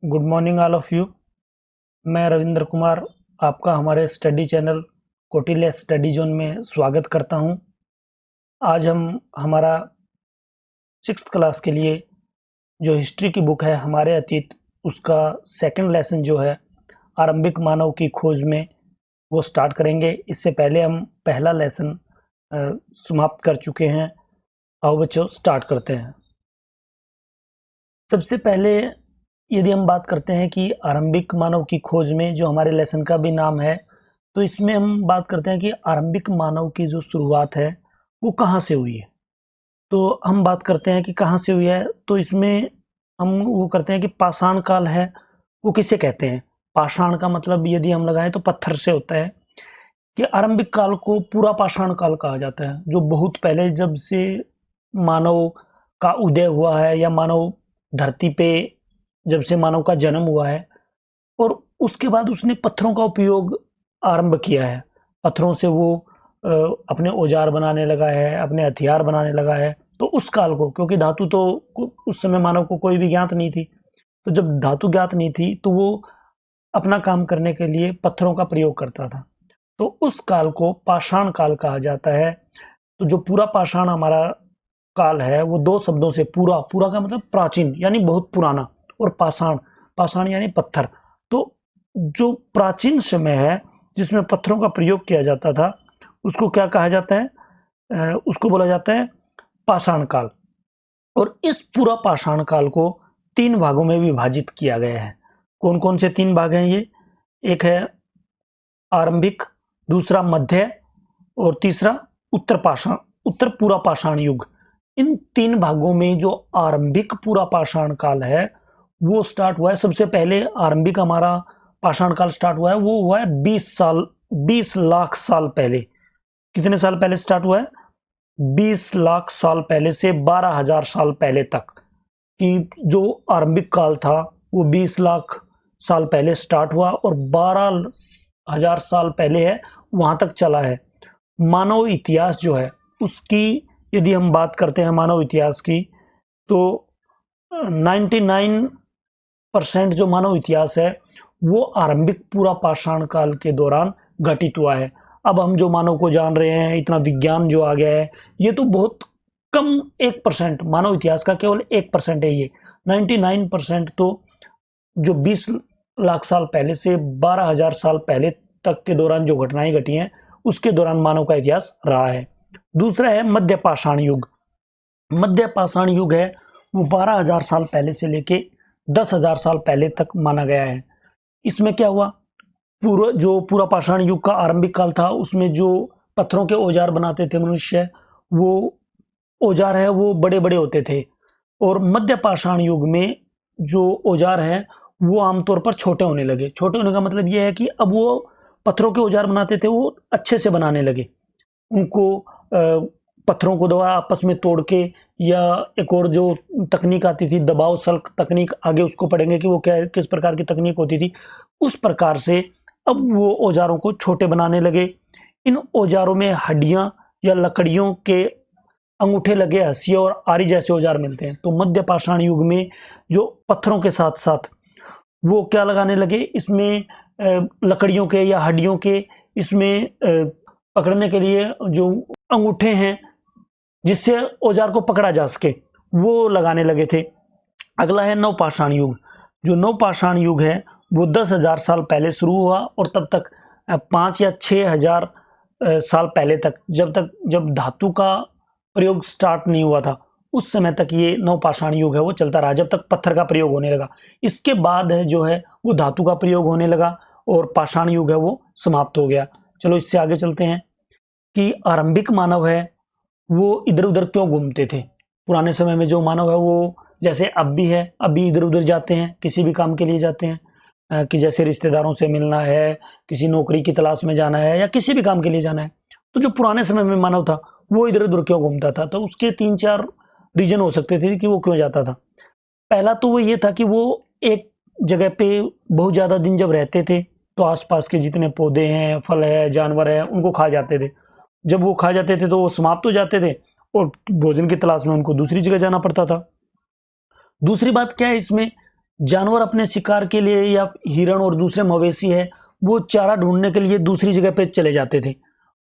Good morning all of you. मैं रविंद्र कुमार आपका हमारे study channel Kautilya study zone में स्वागत करता हूं। आज हम हमारा 6th क्लास के लिए जो हिस्ट्री की बुक है हमारे अतीत, उसका सेकंड लेसन जो है आरंभिक मानव की खोज में, वो स्टार्ट करेंगे। इससे पहले हम पहला लेसन समाप्त कर चुके हैं। आओ बच्चों स्टार्ट करते हैं। सबसे पहले यदि हम बात करते हैं कि आरंभिक मानव की खोज में, जो हमारे लेसन का भी नाम है, तो इसमें हम बात करते हैं कि आरंभिक मानव की जो शुरुआत है वो कहाँ से हुई है। तो हम बात करते हैं कि कहाँ से हुई है, तो इसमें हम वो करते हैं कि पाषाण काल है वो किसे कहते हैं। पाषाण का मतलब यदि हम लगाएं तो पत्थर से होता है, कि आरंभिक काल को पूरा पाषाण काल कहा जाता है, जो बहुत पहले जब से मानव का उदय हुआ है या मानव धरती पे जब से मानव का जन्म हुआ है, और उसके बाद उसने पत्थरों का उपयोग आरंभ किया है। पत्थरों से वो अपने औजार बनाने लगा है, अपने हथियार बनाने लगा है। तो उस काल को, क्योंकि धातु तो उस समय मानव को कोई भी ज्ञात नहीं थी, तो जब धातु ज्ञात नहीं थी तो वो अपना काम करने के लिए पत्थरों का प्रयोग करता था। तो उस काल को पाषाण काल कहा जाता है। तो जो पूरा पाषाण हमारा काल है वो दो शब्दों से, पूरा पूरा का मतलब प्राचीन यानी बहुत पुराना, और पाषाण, पाषाण यानी पत्थर। तो जो प्राचीन समय है जिसमें पत्थरों का प्रयोग किया जाता था, उसको क्या कहा जाता है? उसको बोला जाता है पाषाण काल। और इस पूरा पाषाण काल को 3 भागों में विभाजित किया गया है। कौन कौन से 3 भाग हैं ये? एक है आरंभिक, दूसरा मध्य, और तीसरा उत्तर पाषाण, उत्तर पूरा पाषाण युग। इन 3 भागों में जो आरंभिक पूरा पाषाण काल है वो स्टार्ट हुआ है। सबसे पहले आरंभिक हमारा पाषाण काल स्टार्ट हुआ है, वो हुआ है 20 लाख साल पहले। कितने साल पहले स्टार्ट हुआ है? 20 लाख साल पहले से 12,000 साल पहले तक की जो आरंभिक काल था वो 20 लाख साल पहले स्टार्ट हुआ और 12,000 साल पहले है वहां तक चला है। मानव इतिहास जो है उसकी यदि हम बात करते हैं मानव इतिहास की, तो 99% जो मानव इतिहास है वो आरंभिक पूरा पाषाण काल के दौरान घटित हुआ है। अब हम जो मानव को जान रहे हैं, इतना विज्ञान जो आ गया है, ये तो बहुत कम 1%, मानव इतिहास का केवल 1% है ये। 99% तो जो 20 लाख साल पहले से 12,000 साल पहले तक के दौरान जो घटनाएं घटी हैं उसके दौरान मानव का इतिहास रहा है। दूसरा है मध्य पाषाण युग। मध्य पाषाण युग है वो 12,000 साल पहले से लेके 10,000 साल पहले तक माना गया है। इसमें क्या हुआ? पूरा पाषाण युग का आरंभिक काल था, उसमें जो पत्थरों के औजार बनाते थे मनुष्य, वो औजार है वो बड़े बड़े होते थे। और मध्य पाषाण युग में जो औजार है वो आमतौर पर छोटे होने लगे। छोटे होने का मतलब ये है कि अब वो पत्थरों के औजार बनाते थे वो अच्छे से बनाने लगे। उनको पत्थरों को दोबारा आपस में तोड़ के, या एक और जो तकनीक आती थी दबाव सल्क तकनीक, आगे उसको पढ़ेंगे कि वो क्या, किस प्रकार की तकनीक होती थी, उस प्रकार से अब वो औजारों को छोटे बनाने लगे। इन औजारों में हड्डियां या लकड़ियों के अंगूठे लगे हंसिया और आरी जैसे औजार मिलते हैं। तो मध्य पाषाण युग में जो पत्थरों के साथ साथ वो क्या लगाने लगे, इसमें लकड़ियों के या हड्डियों के, इसमें पकड़ने के लिए जो अंगूठे हैं जिससे औजार को पकड़ा जा सके, वो लगाने लगे थे। अगला है नवपाषाण युग। जो नवपाषाण युग है वो 10,000 साल पहले शुरू हुआ और तब तक 5 या 6,000 साल पहले तक, जब धातु का प्रयोग स्टार्ट नहीं हुआ था, उस समय तक ये नवपाषाण युग है वो चलता रहा, जब तक पत्थर का प्रयोग होने लगा। इसके बाद है जो है वो धातु का प्रयोग होने लगा और पाषाण युग है वो समाप्त हो गया। चलो इससे आगे चलते हैं कि आरंभिक मानव है वो इधर उधर क्यों घूमते थे। पुराने समय में जो मानव है वो, जैसे अब भी है, अभी इधर उधर जाते हैं, किसी भी काम के लिए जाते हैं, कि जैसे रिश्तेदारों से मिलना है, किसी नौकरी की तलाश में जाना है, या किसी भी काम के लिए जाना है। तो जो पुराने समय में मानव था वो इधर उधर क्यों घूमता था, तो उसके 3-4 रीजन हो सकते थे कि वो क्यों जाता था। पहला तो वो ये था कि वो एक जगह पे बहुत ज्यादा दिन जब रहते थे तो आसपास के जितने पौधे हैं, फल है, जानवर है, उनको खा जाते थे। जब वो खा जाते थे तो वो समाप्त हो जाते थे और भोजन की तलाश में उनको दूसरी जगह जाना पड़ता था। दूसरी बात क्या है इसमें जानवर अपने शिकार के लिए या हिरण और दूसरे मवेशी है वो चारा ढूंढने के लिए दूसरी जगह पे चले जाते थे।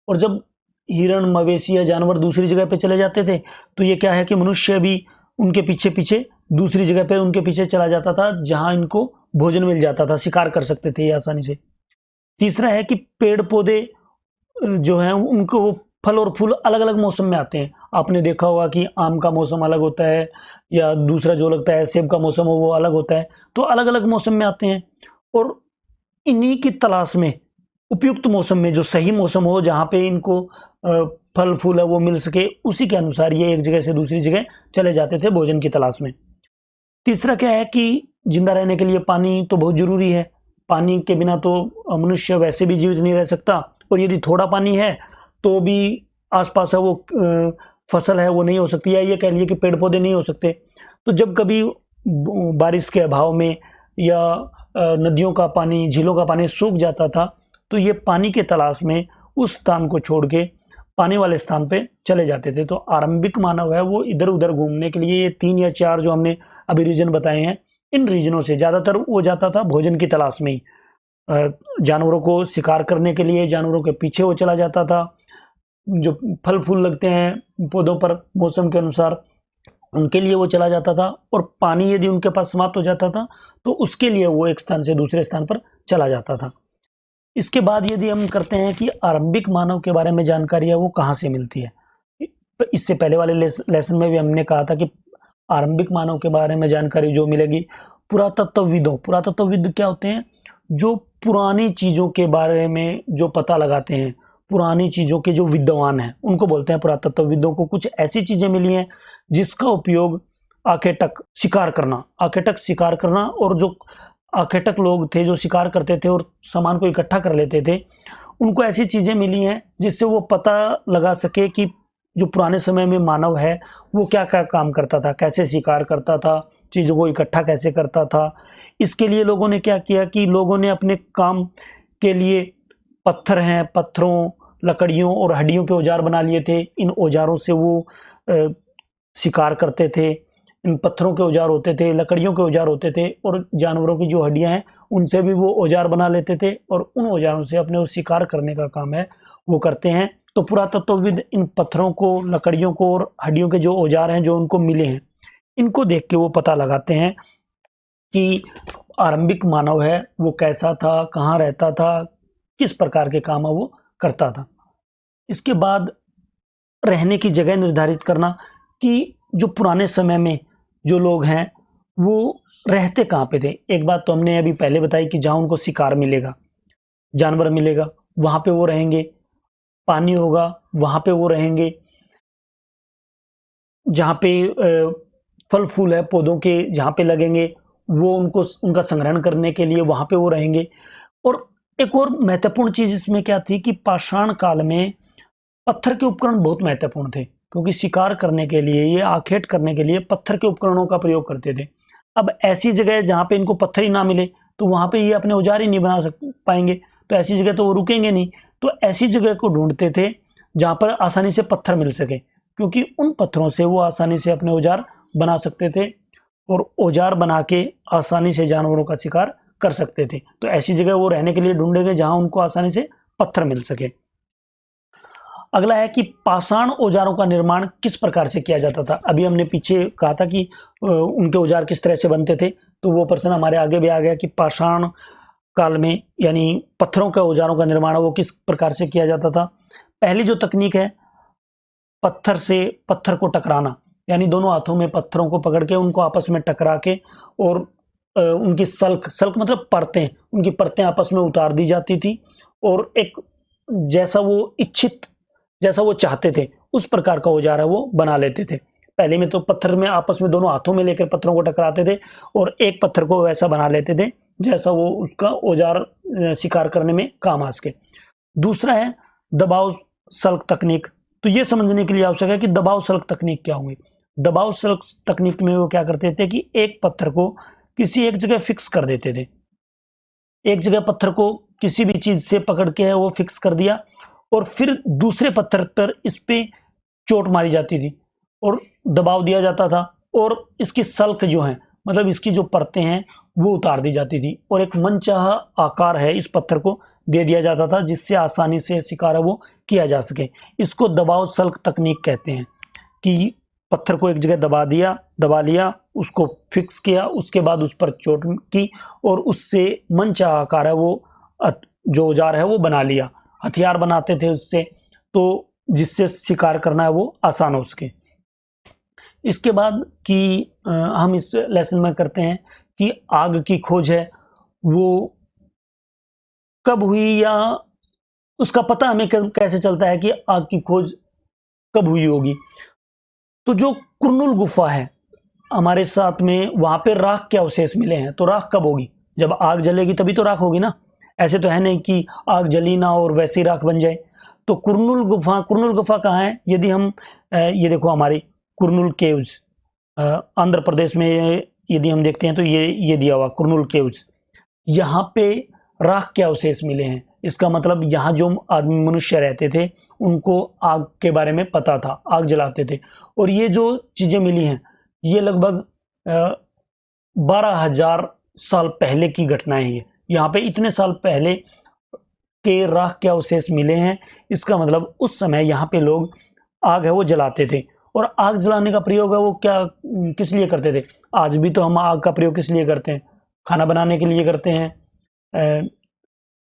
और जब हिरण मवेशी या जानवर दूसरी जगह पे चले जाते थे तो ये क्या है कि मनुष्य भी उनके पीछे पीछे दूसरी जगह पे उनके पीछे चला जाता था जहां इनको भोजन मिल जाता था, शिकार कर सकते थे ये आसानी से। तीसरा है कि पेड़ पौधे जो हैं उनको वो फल और फूल अलग अलग मौसम में आते हैं। आपने देखा होगा कि आम का मौसम अलग होता है या दूसरा जो लगता है सेब का मौसम हो वो अलग होता है, तो अलग अलग मौसम में आते हैं। और इन्हीं की तलाश में उपयुक्त मौसम में जो सही मौसम हो जहाँ पे इनको फल फूल है वो मिल सके, उसी के अनुसार ये एक जगह से दूसरी जगह चले जाते थे भोजन की तलाश में। तीसरा क्या है कि जिंदा रहने के लिए पानी तो बहुत जरूरी है। पानी के बिना तो मनुष्य वैसे भी जीवित नहीं रह सकता, और यदि थोड़ा पानी है तो भी आसपास है वो फसल है वो नहीं हो सकती, या ये कह लिए कि पेड़ पौधे नहीं हो सकते। तो जब कभी बारिश के अभाव में या नदियों का पानी झीलों का पानी सूख जाता था तो ये पानी के तलाश में उस स्थान को छोड़ के पानी वाले स्थान पे चले जाते थे। तो आरंभिक मानव है वो इधर उधर घूमने के लिए ये 3 या 4 जो हमने अभी रीजन बताए हैं, इन रीजनों से ज़्यादातर वो जाता था भोजन की तलाश में ही। जानवरों को शिकार करने के लिए जानवरों के पीछे वो चला जाता था। जो फल फूल लगते हैं पौधों पर मौसम के अनुसार उनके लिए वो चला जाता था। और पानी यदि उनके पास समाप्त हो जाता था तो उसके लिए वो एक स्थान से दूसरे स्थान पर चला जाता था। इसके बाद यदि हम करते हैं कि आरंभिक मानव के बारे में जानकारी है वो कहाँ से मिलती है, इससे पहले वाले लेसन में भी हमने कहा था कि आरंभिक मानव के बारे में जानकारी जो मिलेगी पुरातत्वविदों। पुरातत्वविद क्या होते हैं? जो पुरानी चीज़ों के बारे में जो पता लगाते हैं, पुरानी चीज़ों के जो विद्वान हैं उनको बोलते हैं पुरातत्वविदों को। कुछ ऐसी चीज़ें मिली हैं जिसका उपयोग आखेटक शिकार करना और जो आखेटक लोग थे जो शिकार करते थे और सामान को इकट्ठा कर लेते थे, उनको ऐसी चीज़ें मिली हैं जिससे वो पता लगा सके कि जो पुराने समय में मानव है वो क्या क्या काम करता था, कैसे शिकार करता था, चीज़ों को इकट्ठा कैसे करता था। इसके लिए लोगों ने क्या किया कि लोगों ने अपने काम के लिए पत्थर हैं, पत्थरों, लकड़ियों और हड्डियों के औजार बना लिए थे। इन औजारों से वो शिकार करते थे। इन पत्थरों के औजार होते थे, लकड़ियों के औजार होते थे, और जानवरों की जो हड्डियां हैं उनसे भी वो औजार बना लेते थे और उन औजारों से अपने वो शिकार करने का काम है वो करते हैं। तो पुरातत्वविद इन पत्थरों को, लकड़ियों को और हड्डियों के जो औजार हैं जो उनको मिले हैं, इनको देख के वो पता लगाते हैं कि आरंभिक मानव है वो कैसा था, कहाँ रहता था, किस प्रकार के काम है वो करता था। इसके बाद रहने की जगह निर्धारित करना कि जो पुराने समय में जो लोग हैं वो रहते कहाँ पे थे। एक बात तो हमने अभी पहले बताई कि जहाँ उनको शिकार मिलेगा, जानवर मिलेगा, वहाँ पे वो रहेंगे। पानी होगा वहाँ पे वो रहेंगे। जहाँ पे फल फूल है पौधों के जहाँ पे लगेंगे वो उनका संग्रहण करने के लिए वहाँ पे वो रहेंगे। और एक और महत्वपूर्ण चीज़ इसमें क्या थी कि पाषाण काल में पत्थर के उपकरण बहुत महत्वपूर्ण थे, क्योंकि शिकार करने के लिए, ये आखेट करने के लिए पत्थर के उपकरणों का प्रयोग करते थे। अब ऐसी जगह जहाँ पे इनको पत्थर ही ना मिले तो वहाँ पे ये अपने औजार ही नहीं बना पाएंगे, तो ऐसी जगह तो वो रुकेंगे नहीं। तो ऐसी जगह को ढूंढते थे जहाँ पर आसानी से पत्थर मिल सके, क्योंकि उन पत्थरों से वो आसानी से अपने औजार बना सकते थे और औजार बना के आसानी से जानवरों का शिकार कर सकते थे। तो ऐसी जगह वो रहने के लिए ढूंढेंगे जहाँ उनको आसानी से पत्थर मिल सके। अगला है कि पाषाण औजारों का निर्माण किस प्रकार से किया जाता था। अभी हमने पीछे कहा था कि उनके औजार किस तरह से बनते थे, तो वो प्रश्न हमारे आगे भी आ गया कि पाषाण काल में यानी पत्थरों के औजारों का निर्माण वो किस प्रकार से किया जाता था। पहली जो तकनीक है पत्थर से पत्थर को टकराना, यानी दोनों हाथों में पत्थरों को पकड़ के उनको आपस में टकरा के और उनकी सल्क मतलब परतें, उनकी परतें आपस में उतार दी जाती थी और एक जैसा वो चाहते थे उस प्रकार का औजार है वो बना लेते थे। पहले में तो पत्थर में आपस में दोनों हाथों में लेकर पत्थरों को टकराते थे और एक पत्थर को वैसा बना लेते थे जैसा वो उसका औजार शिकार करने में काम आ सके। दूसरा है दबाव सल्क तकनीक। तो ये समझने के लिए आवश्यक है कि दबाव सल्क तकनीक क्या होगी। दबाव सल्क तकनीक में वो क्या करते थे कि एक पत्थर को किसी एक जगह फिक्स कर देते थे। एक जगह पत्थर को किसी भी चीज से पकड़ के वो फिक्स कर दिया और फिर दूसरे पत्थर पर इस पे चोट मारी जाती थी और दबाव दिया जाता था और इसकी सल्क जो है मतलब इसकी जो परतें हैं वो उतार दी जाती थी और एक मनचाहा आकार है इस पत्थर को दे दिया जाता था जिससे आसानी से शिकार है वो किया जा सके। इसको दबाव सल्क तकनीक कहते हैं कि पत्थर को एक जगह दबा लिया, उसको फिक्स किया, उसके बाद उस पर चोट की और उससे मनचाहा आकार है वो जो औजार है वो बना लिया। हथियार बनाते थे उससे, तो जिससे शिकार करना है वो आसान हो सके। इसके बाद कि हम इस लेसन में करते हैं कि आग की खोज है वो कब हुई या उसका पता हमें कैसे चलता है कि आग की खोज कब हुई होगी। तो जो कुरनुल गुफा है हमारे साथ में, वहां पे राख के अवशेष मिले हैं। तो राख कब होगी? जब आग जलेगी तभी तो राख होगी ना। ऐसे तो है नहीं कि आग जली ना और वैसे ही राख बन जाए। तो कुरनुल गुफा कहाँ है? यदि हम ये देखो हमारी कुरनुल केव्स आंध्र प्रदेश में, यदि हम देखते हैं तो ये दिया हुआ कुरनुल केव्स, यहाँ पे राख के अवशेष मिले हैं। इसका मतलब यहाँ जो आदमी मनुष्य रहते थे उनको आग के बारे में पता था, आग जलाते थे। और ये जो चीजें मिली हैं ये लगभग 12,000 साल पहले की घटनाएं हैं। यहाँ पे इतने साल पहले के राख के अवशेष मिले हैं। इसका मतलब उस समय यहाँ पे लोग आग है वो जलाते थे। और आग जलाने का प्रयोग है वो किस लिए करते थे? आज भी तो हम आग का प्रयोग किस लिए करते हैं? खाना बनाने के लिए करते हैं।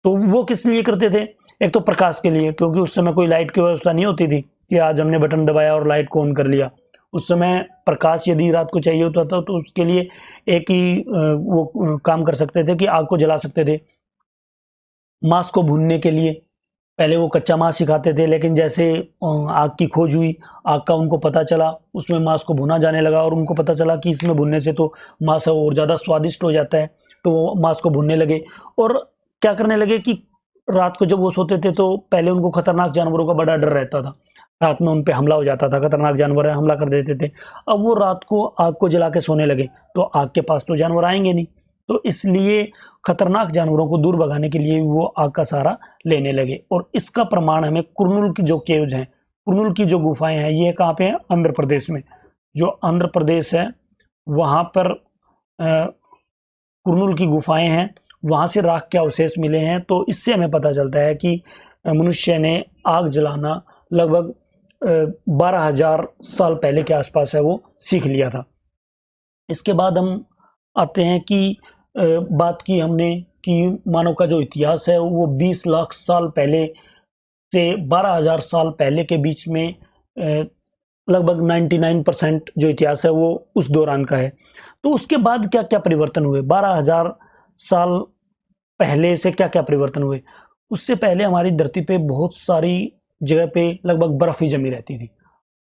तो वो किस लिए करते थे? एक तो प्रकाश के लिए, क्योंकि उस समय कोई लाइट की व्यवस्था नहीं होती थी कि आज हमने बटन दबाया और लाइट को ऑन कर लिया। उस समय प्रकाश यदि रात को चाहिए होता था तो उसके लिए एक ही वो काम कर सकते थे कि आग को जला सकते थे। मांस को भूनने के लिए पहले वो कच्चा मांस ही खाते थे, लेकिन जैसे आग की खोज हुई, आग का उनको पता चला, उसमें मांस को भुना जाने लगा और उनको पता चला कि इसमें भुनने से तो मांस और ज़्यादा स्वादिष्ट हो जाता है। तो वो मांस को भुनने लगे और क्या करने लगे कि रात को जब वो सोते थे तो पहले उनको खतरनाक जानवरों का बड़ा डर रहता था। रात में उन पे हमला हो जाता था, खतरनाक जानवर हमला कर देते थे। अब वो रात को आग को जला के सोने लगे तो आग के पास तो जानवर आएंगे नहीं, तो इसलिए खतरनाक जानवरों को दूर भगाने के लिए वो आग का सहारा लेने लगे। और इसका प्रमाण हमें कुरनुल की जो केव्स हैं, कुरनुल की जो गुफाएं हैं, ये कहाँ पे हैं? आंध्र प्रदेश में। जो आंध्र प्रदेश है वहाँ पर कुरनुल की गुफाएं हैं, वहाँ से राख के अवशेष मिले हैं। तो इससे हमें पता चलता है कि मनुष्य ने आग जलाना लगभग 12,000 साल पहले के आसपास है वो सीख लिया था। इसके बाद हम आते हैं कि बात की हमने कि मानव का जो इतिहास है वो 20 लाख साल पहले से 12,000 साल पहले के बीच में लगभग 99% जो इतिहास है वो उस दौरान का है। तो उसके बाद क्या क्या परिवर्तन हुए? 12,000 साल पहले से क्या क्या परिवर्तन हुए? उससे पहले हमारी धरती पे बहुत सारी जगह पे लगभग बर्फ ही जमी रहती थी।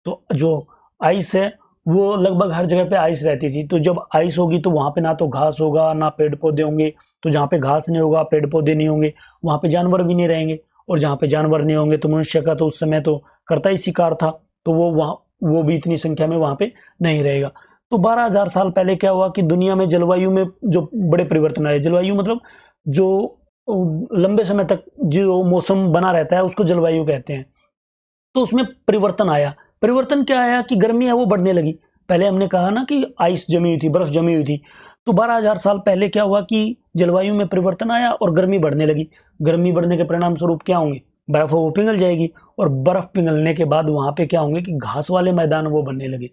तो जो आइस है वो लगभग हर जगह पे आइस रहती थी। तो जब आइस होगी तो वहाँ पे ना तो घास होगा ना पेड़ पौधे होंगे। तो जहाँ पे घास नहीं होगा, पेड़ पौधे नहीं होंगे, वहाँ पे जानवर भी नहीं रहेंगे। और जहाँ पे जानवर नहीं होंगे तो मनुष्य का तो उस समय तो करता ही शिकार था, तो वो भी इतनी संख्या में वहाँ पे नहीं रहेगा। तो 12,000 साल पहले क्या हुआ कि दुनिया में जलवायु में जो बड़े परिवर्तन आए। जलवायु मतलब जो लंबे समय तक जो मौसम बना रहता है उसको जलवायु कहते हैं। तो उसमें परिवर्तन आया। परिवर्तन क्या आया कि गर्मी है वो बढ़ने लगी। पहले हमने कहा ना कि आइस जमी हुई थी, बर्फ जमी हुई थी। तो 12,000 साल पहले क्या हुआ कि जलवायु में परिवर्तन आया और गर्मी बढ़ने लगी। गर्मी बढ़ने के परिणाम स्वरूप क्या होंगे? बर्फ वो पिघल जाएगी और बर्फ पिघलने के बाद वहां पे क्या होंगे कि घास वाले मैदान वो बनने लगे।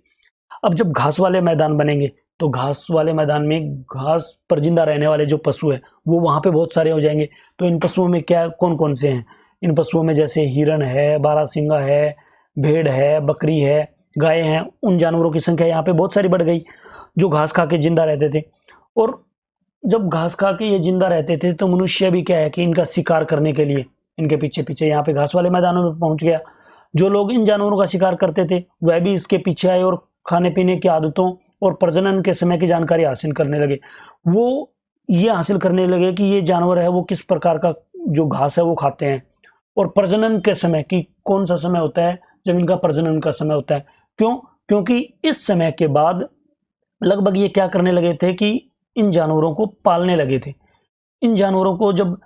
अब जब घास वाले मैदान बनेंगे तो घास वाले मैदान में घास पर जिंदा रहने वाले जो पशु है वो वहां पे बहुत सारे हो जाएंगे। तो इन पशुओं में क्या कौन कौन से हैं? इन पशुओं में जैसे हिरण है, बारहसिंगा है, भेड़ है, बकरी है, गाय हैं। उन जानवरों की संख्या यहाँ पे बहुत सारी बढ़ गई जो घास खा के जिंदा रहते थे। और जब घास खा के ये जिंदा रहते थे तो मनुष्य भी क्या है कि इनका शिकार करने के लिए इनके पीछे पीछे यहाँ पे घास वाले मैदानों में पहुंच गया। जो लोग इन जानवरों का शिकार करते थे वह भी इसके पीछे आए और खाने पीने की आदतों और प्रजनन के समय की जानकारी हासिल करने लगे। वो ये हासिल करने लगे कि ये जानवर है वो किस प्रकार का जो घास है वो खाते हैं, और प्रजनन के समय की कौन सा समय होता है जब इनका प्रजनन का समय होता है। क्यों? क्योंकि इस समय के बाद लगभग ये क्या करने लगे थे कि इन जानवरों को पालने लगे थे। इन जानवरों को जब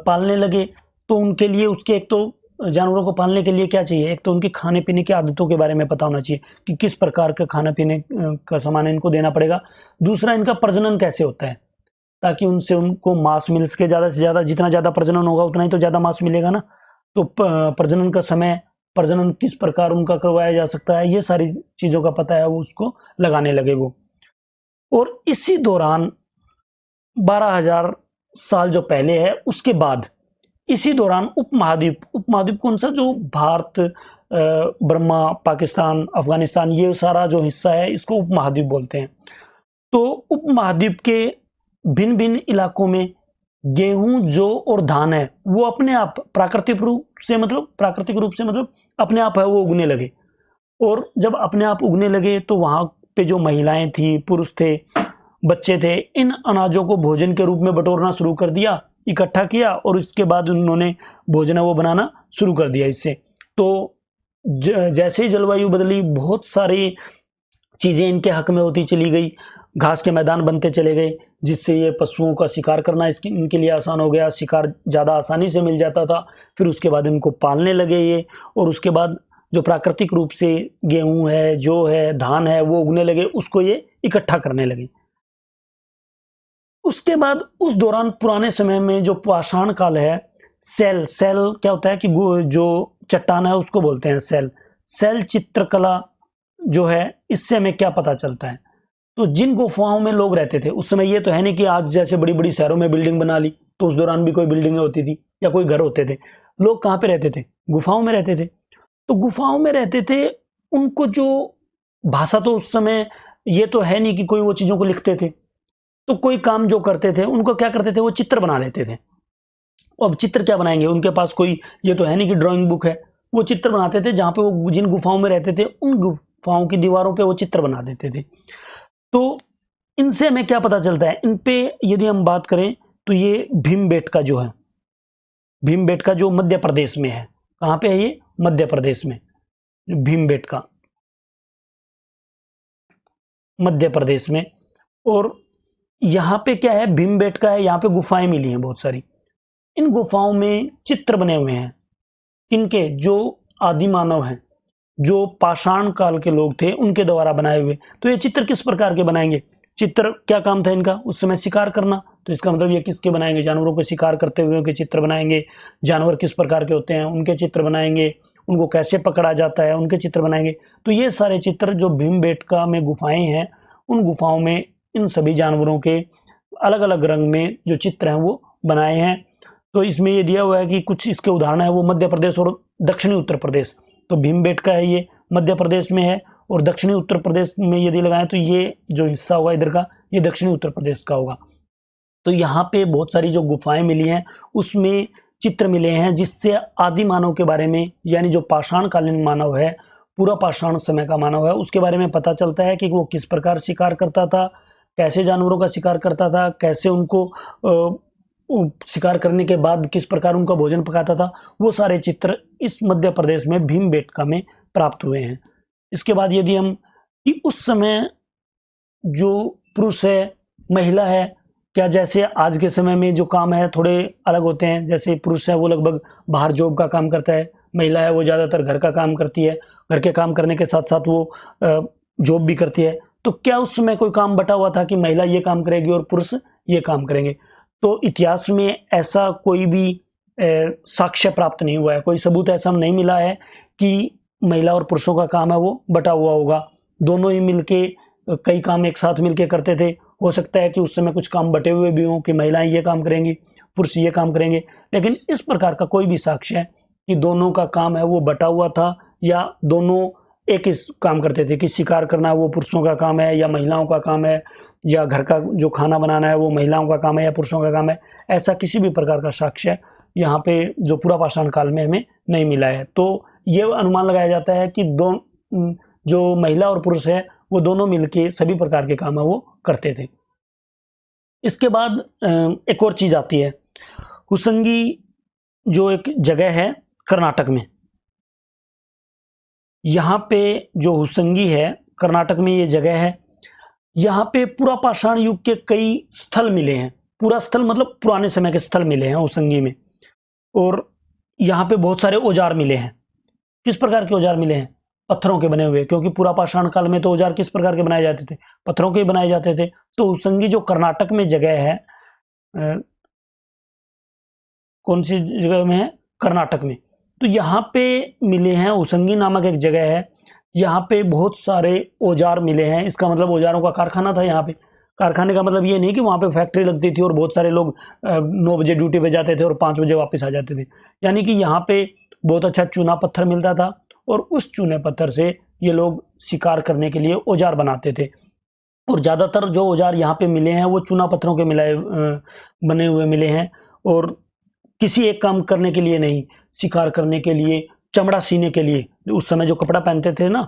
पालने लगे तो उनके लिए उसके एक तो जानवरों को पालने के लिए क्या चाहिए? एक तो उनकी खाने पीने की आदतों के बारे में पता होना चाहिए कि किस प्रकार का खाना पीने का सामान इनको देना पड़ेगा। दूसरा, इनका प्रजनन कैसे होता है। ताकि उनसे उनको मांस मिल सके ज़्यादा से ज़्यादा। जितना ज़्यादा प्रजनन होगा उतना ही तो ज़्यादा मांस मिलेगा ना। तो प्रजनन का समय, प्रजनन किस प्रकार उनका करवाया जा सकता है, ये सारी चीज़ों का पता है वो उसको लगाने लगे वो। और इसी दौरान 12,000 साल जो पहले है उसके बाद, इसी दौरान उपमहाद्वीप, उपमहाद्वीप कौन सा, जो भारत, बर्मा, पाकिस्तान, अफगानिस्तान, ये सारा जो हिस्सा है इसको उपमहाद्वीप बोलते हैं। तो उपमहाद्वीप के भिन्न भिन्न इलाकों में गेहूं, जौ और धान है वो अपने आप प्राकृतिक रूप से, मतलब अपने आप है वो उगने लगे। और जब अपने आप उगने लगे तो वहां पे जो महिलाएं थी, पुरुष थे, बच्चे थे, इन अनाजों को भोजन के रूप में बटोरना शुरू कर दिया, इकट्ठा किया, और इसके बाद उन्होंने भोजन वो बनाना शुरू कर दिया इससे। तो जैसे ही जलवायु बदली, बहुत सारी चीज़ें इनके हक में होती चली गई, घास के मैदान बनते चले गए, जिससे ये पशुओं का शिकार करना इनके लिए आसान हो गया, शिकार ज़्यादा आसानी से मिल जाता था। फिर उसके बाद इनको पालने लगे ये, और उसके बाद जो प्राकृतिक रूप से गेहूं है, जौ है, धान है वो उगने लगे, उसको ये इकट्ठा करने लगे। उसके बाद उस दौरान पुराने समय में जो पाषाण काल है, सेल क्या होता है कि जो चट्टान है उसको बोलते हैं सेल। सेल चित्रकला जो है, इससे हमें क्या पता चलता है, तो जिन गुफाओं में लोग रहते थे उस समय, ये तो है नहीं कि आज जैसे बड़ी बड़ी शहरों में बिल्डिंग बना ली, तो उस दौरान भी कोई बिल्डिंगें होती थी या कोई घर होते थे। लोग कहाँ पे रहते थे? गुफाओं में रहते थे। तो गुफाओं में रहते थे, उनको जो भाषा, तो उस समय ये तो है नहीं कि कोई वो चीजों को लिखते थे, तो कोई काम जो करते थे उनको क्या करते थे, वो चित्र बना लेते थे। अब चित्र क्या बनाएंगे, उनके पास कोई ये तो है नहीं कि ड्राइंग बुक है, वो चित्र बनाते थे, जहां पे वो जिन गुफाओं में रहते थे उन गुफाओं की दीवारों पे वो चित्र बना देते थे। तो इनसे हमें क्या पता चलता है, इन पे यदि हम बात करें तो ये भीमबेटका जो है, भीमबेटका जो मध्य प्रदेश में है, कहाँ पे है ये? मध्य प्रदेश में। भीमबेटका मध्य प्रदेश में। और यहाँ पे क्या है, भीमबेटका है, यहाँ पे गुफाएं मिली हैं बहुत सारी। इन गुफाओं में चित्र बने हुए हैं, किनके? जो आदि मानव हैं, जो पाषाण काल के लोग थे उनके द्वारा बनाए हुए। तो ये चित्र किस प्रकार के बनाएंगे? चित्र क्या काम था इनका उस समय? शिकार करना। तो इसका मतलब ये किसके बनाएंगे? जानवरों को शिकार करते हुए उनके चित्र बनाएंगे। जानवर किस प्रकार के होते हैं उनके चित्र बनाएंगे। उनको कैसे पकड़ा जाता है उनके चित्र बनाएंगे। तो ये सारे चित्र जो भीमबेटका में गुफाएं हैं, उन गुफाओं में इन सभी जानवरों के अलग अलग रंग में जो चित्र हैं वो बनाए हैं। तो इसमें ये दिया हुआ है कि कुछ इसके उदाहरण है वो मध्य प्रदेश और दक्षिणी उत्तर प्रदेश। तो भीमबेटका है ये मध्य प्रदेश में है, और दक्षिणी उत्तर प्रदेश में यदि लगाएं तो ये जो हिस्सा होगा इधर का, ये दक्षिणी उत्तर प्रदेश का होगा। तो यहाँ पे बहुत सारी जो गुफाएं मिली हैं उसमें चित्र मिले हैं, जिससे आदि मानव के बारे में, यानी जो पाषाण कालीन मानव है, पूरा पाषाण समय का मानव है, उसके बारे में पता चलता है कि वो किस प्रकार शिकार करता था, कैसे जानवरों का शिकार करता था, कैसे उनको शिकार करने के बाद किस प्रकार उनका भोजन पकाता था। वो सारे चित्र इस मध्य प्रदेश में भीमबेटका में प्राप्त हुए हैं। इसके बाद यदि हम, कि उस समय जो पुरुष है, महिला है, क्या जैसे आज के समय में जो काम है थोड़े अलग होते हैं। जैसे पुरुष है वो लगभग बाहर जॉब का काम करता है, महिला है वो ज़्यादातर घर का काम करती है, घर के काम करने के साथ साथ वो जॉब भी करती है। तो क्या उस समय कोई काम बटा हुआ था कि महिला ये काम करेगी और पुरुष ये काम करेंगे? तो इतिहास में ऐसा कोई भी साक्ष्य प्राप्त नहीं हुआ है, कोई सबूत ऐसा नहीं मिला है कि महिला और पुरुषों का काम है वो बटा हुआ होगा। दोनों ही मिलके कई काम एक साथ मिलके करते थे। हो सकता है कि उस समय कुछ काम बटे हुए भी हों कि महिलाएं ये काम करेंगी, पुरुष ये काम करेंगे, लेकिन इस प्रकार का कोई भी साक्ष्य है कि दोनों का काम है वो बटा हुआ था, या दोनों एक ही काम करते थे कि शिकार करना वो पुरुषों का काम है या महिलाओं का काम है, या घर का जो खाना बनाना है वो महिलाओं का काम है या पुरुषों का काम है, ऐसा किसी भी प्रकार का साक्ष्य यहाँ पे जो पूरा पाषाण काल में हमें नहीं मिला है। तो ये अनुमान लगाया जाता है कि जो महिला और पुरुष है वो दोनों मिलके सभी प्रकार के काम है वो करते थे। इसके बाद एक और चीज आती है, हुसंगी जो एक जगह है कर्नाटक में। यहाँ पे जो हुसंगी है कर्नाटक में ये जगह है, यहाँ पे पूरा पाषाण युग के कई स्थल मिले हैं। पूरा स्थल मतलब पुराने समय के स्थल मिले हैं हुसंगी में। और यहाँ पे बहुत सारे औजार मिले हैं। किस प्रकार के औजार मिले हैं? पत्थरों के बने हुए, क्योंकि पूरा पाषाण काल में तो औजार किस प्रकार के बनाए जाते थे? पत्थरों के बनाए जाते थे। तो हुसंगी जो कर्नाटक में जगह है, कौन सी जगह में है, कर्नाटक में। तो यहाँ पे मिले हैं, उसंगी नामक एक जगह है, यहाँ पे बहुत सारे औजार मिले हैं। इसका मतलब औजारों का कारखाना था यहाँ पे। कारखाने का मतलब ये नहीं कि वहाँ पे फैक्ट्री लगती थी और बहुत सारे लोग 9 बजे ड्यूटी पे जाते थे और 5 बजे वापस आ जाते थे। यानी कि यहाँ पे बहुत अच्छा चूना पत्थर मिलता था और उस चूने पत्थर से ये लोग शिकार करने के लिए औजार बनाते थे। और ज़्यादातर जो औजार यहाँ पे मिले हैं वो चूना पत्थरों के बने हुए मिले हैं, और किसी एक काम करने के लिए नहीं, शिकार करने के लिए, चमड़ा सीने के लिए। उस समय जो कपड़ा पहनते थे ना,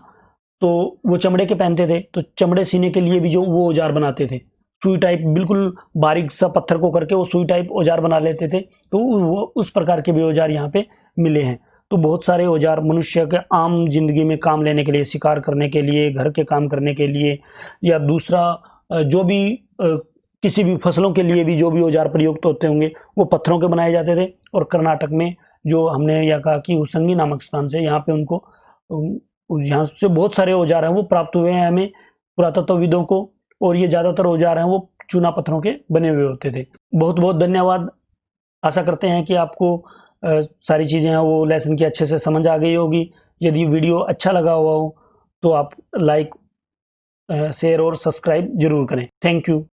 तो वो चमड़े के पहनते थे, तो चमड़े सीने के लिए भी जो वो औजार बनाते थे, सुई टाइप बिल्कुल बारीक सा पत्थर को करके वो सुई टाइप औजार बना लेते थे। तो वो उस प्रकार के भी औजार यहाँ पे मिले हैं। तो बहुत सारे औजार मनुष्य के आम जिंदगी में काम लेने के लिए, शिकार करने के लिए, घर के काम करने के लिए, या दूसरा जो भी किसी भी फसलों के लिए भी जो भी औजार प्रयुक्त होते होंगे वो पत्थरों के बनाए जाते थे। और कर्नाटक में जो हमने यह कहा कि उसंगी नामक स्थान से यहाँ पे उनको यहाँ से बहुत सारे औजार हैं वो प्राप्त हुए हैं हमें, पुरातत्वविदों को। और ये ज़्यादातर औजार हैं वो चूना पत्थरों के बने हुए होते थे। बहुत बहुत धन्यवाद। आशा करते हैं कि आपको सारी चीज़ें हैं वो लेसन की अच्छे से समझ आ गई होगी। यदि वीडियो अच्छा लगा हुआ हो तो आप लाइक, शेयर और सब्सक्राइब जरूर करें। Thank you.